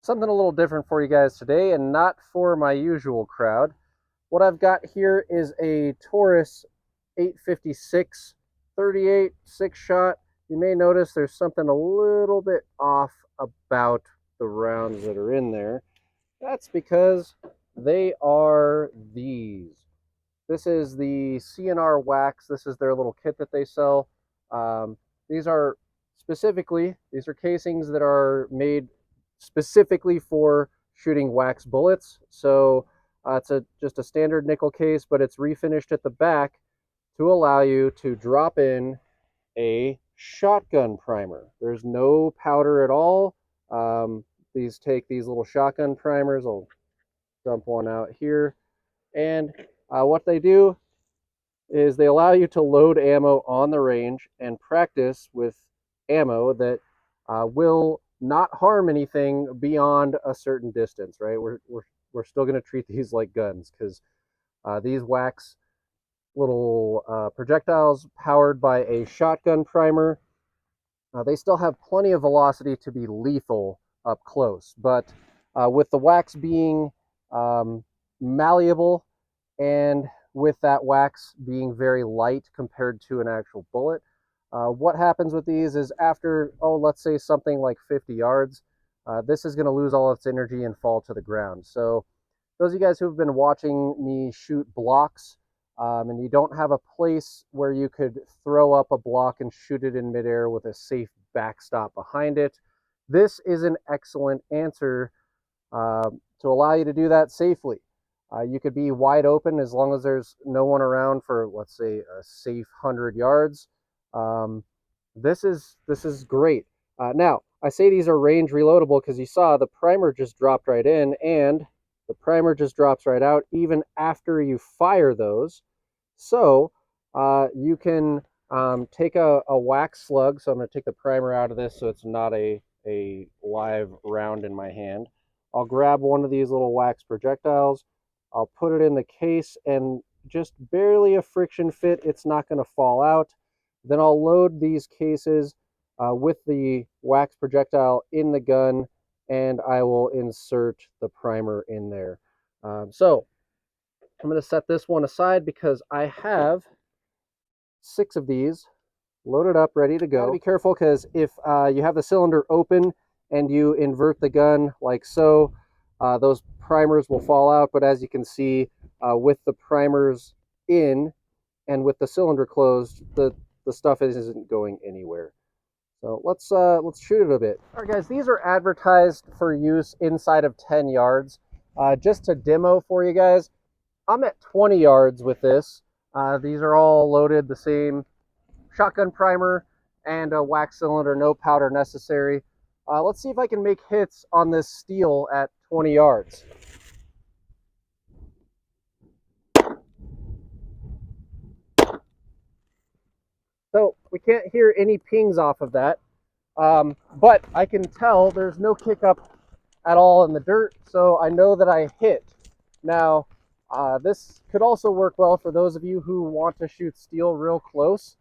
Something a little different for you guys today and not for my usual crowd. What I've got here is a Taurus 856 38 6 shot. You may notice there's something a little bit off about the rounds that are in there. That's because they are these. This is the CNR wax. This is their little kit that they sell. These are these are casings that are made specifically for shooting wax bullets. So it's just a standard nickel case, but it's refinished at the back to allow you to drop in a shotgun primer. There's no powder at all. These take these little shotgun primers. I'll dump one out here. And what they do is they allow you to load ammo on the range and practice with ammo that will not harm anything beyond a certain distance, right? We're still going to treat these like guns because these wax little projectiles powered by a shotgun primer, they still have plenty of velocity to be lethal up close. But with the wax being malleable and with that wax being very light compared to an actual bullet, what happens with these is after, let's say something like 50 yards, this is going to lose all its energy and fall to the ground. So those of you guys who've been watching me shoot blocks, and you don't have a place where you could throw up a block and shoot it in midair with a safe backstop behind it, this is an excellent answer to allow you to do that safely. You could be wide open as long as there's no one around for, let's say, a safe 100 yards. This is great. Now, I say these are range reloadable because you saw the primer just dropped right in and the primer just drops right out even after you fire those. So you can take a wax slug. So I'm going to take the primer out of this so it's not a live round in my hand. I'll grab one of these little wax projectiles. I'll put it in the case and just barely a friction fit. It's not going to fall out. Then I'll load these cases with the wax projectile in the gun, and I will insert the primer in there. So I'm going to set this one aside because I have 6 of these loaded up, ready to go. Gotta be careful because if you have the cylinder open and you invert the gun like so, those primers will fall out. But as you can see, with the primers in and with the cylinder closed, the stuff isn't going anywhere. So let's shoot it a bit. All right, guys, these are advertised for use inside of 10 yards. Just to demo for you guys, I'm at 20 yards with this. These are all loaded the same shotgun primer and a wax cylinder, no powder necessary. Let's see if I can make hits on this steel at 20 yards. So we can't hear any pings off of that, but I can tell there's no kick up at all in the dirt, so I know that I hit. Now, this could also work well for those of you who want to shoot steel real close.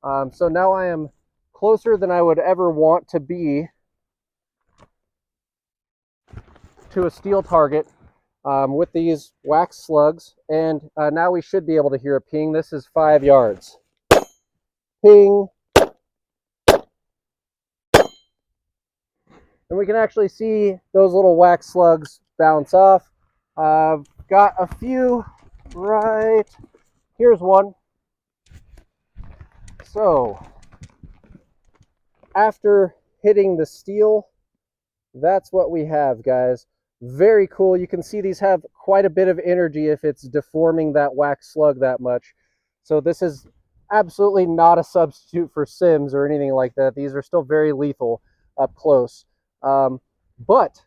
So now I am closer than I would ever want to be to a steel target with these wax slugs, and now we should be able to hear a ping. This is 5 yards. Ping. And we can actually see those little wax slugs bounce off. I've got a few right. Here's one. So after hitting the steel, that's what we have, guys. Very cool. You can see these have quite a bit of energy if it's deforming that wax slug that much. So this is absolutely not a substitute for Sims or anything like that. These are still very lethal up close. But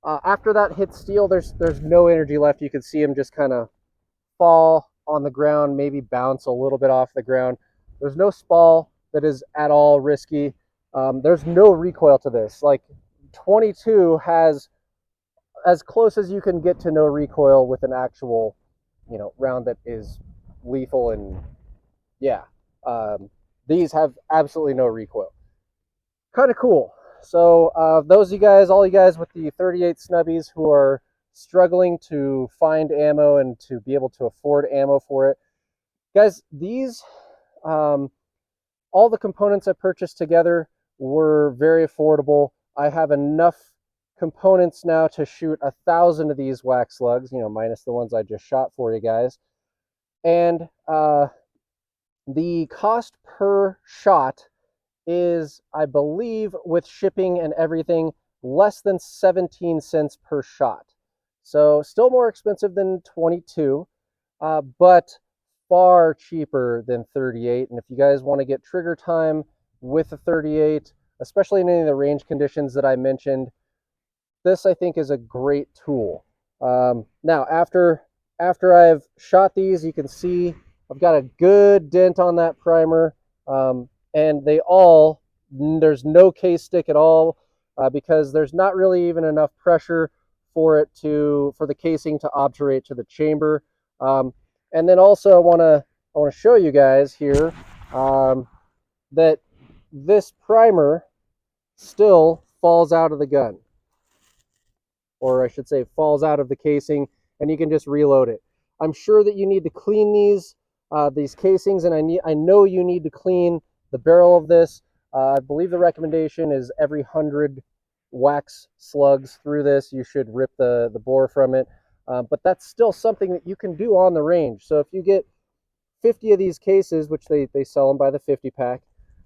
after that hits steel, there's no energy left. You can see them just kind of fall on the ground, maybe bounce a little bit off the ground. There's no spall that is at all risky. There's no recoil to this. Like 22 has as close as you can get to no recoil with an actual, round that is lethal. And yeah, these have absolutely no recoil. Kind of cool. So those of you guys, all you guys with the 38 snubbies who are struggling to find ammo and to be able to afford ammo for it, guys, these all the components I purchased together were very affordable. I have enough components now to shoot 1,000 of these wax slugs, you know, minus the ones I just shot for you guys. And the cost per shot is, I believe, with shipping and everything, less than 17 cents per shot. So still more expensive than 22, but far cheaper than 38. And if you guys want to get trigger time with the 38, especially in any of the range conditions that I mentioned, this I think is a great tool. Now, after I've shot these, you can see I've got a good dent on that primer, and there's no case stick at all, because there's not really even enough pressure for the casing to obturate to the chamber. And then also I want to show you guys here that this primer still falls out of the gun, or I should say falls out of the casing, and you can just reload it. I'm sure that you need to clean these casings, and I know you need to clean the barrel of this. I believe the recommendation is every 100 wax slugs through this, you should rip the bore from it. But that's still something that you can do on the range. So if you get 50 of these cases, which they sell them by the 50 pack,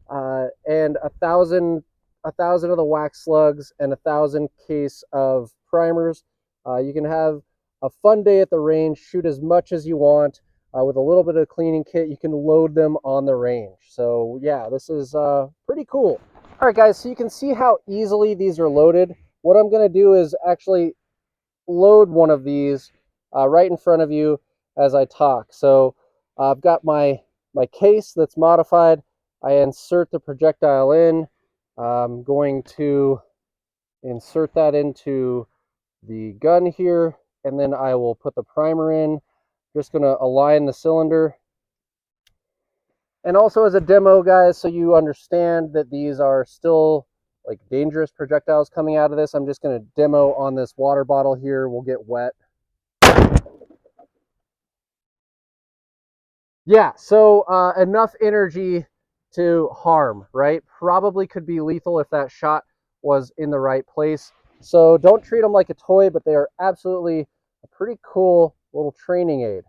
and a thousand of the wax slugs and 1,000 case of primers, you can have a fun day at the range, shoot as much as you want. With a little bit of cleaning kit, you can load them on the range. So yeah, this is pretty cool. All right, guys, so you can see how easily these are loaded. What I'm going to do is actually load one of these right in front of you as I talk. So I've got my case that's modified. I insert the projectile in. I'm going to insert that into the gun here, and then I will put the primer in. Just going to align the cylinder. And also as a demo, guys, so you understand that these are still like dangerous projectiles coming out of this, I'm just going to demo on this water bottle here. We'll get wet. Yeah, so enough energy to harm, right? Probably could be lethal if that shot was in the right place. So don't treat them like a toy, but they are absolutely a pretty cool little training aid.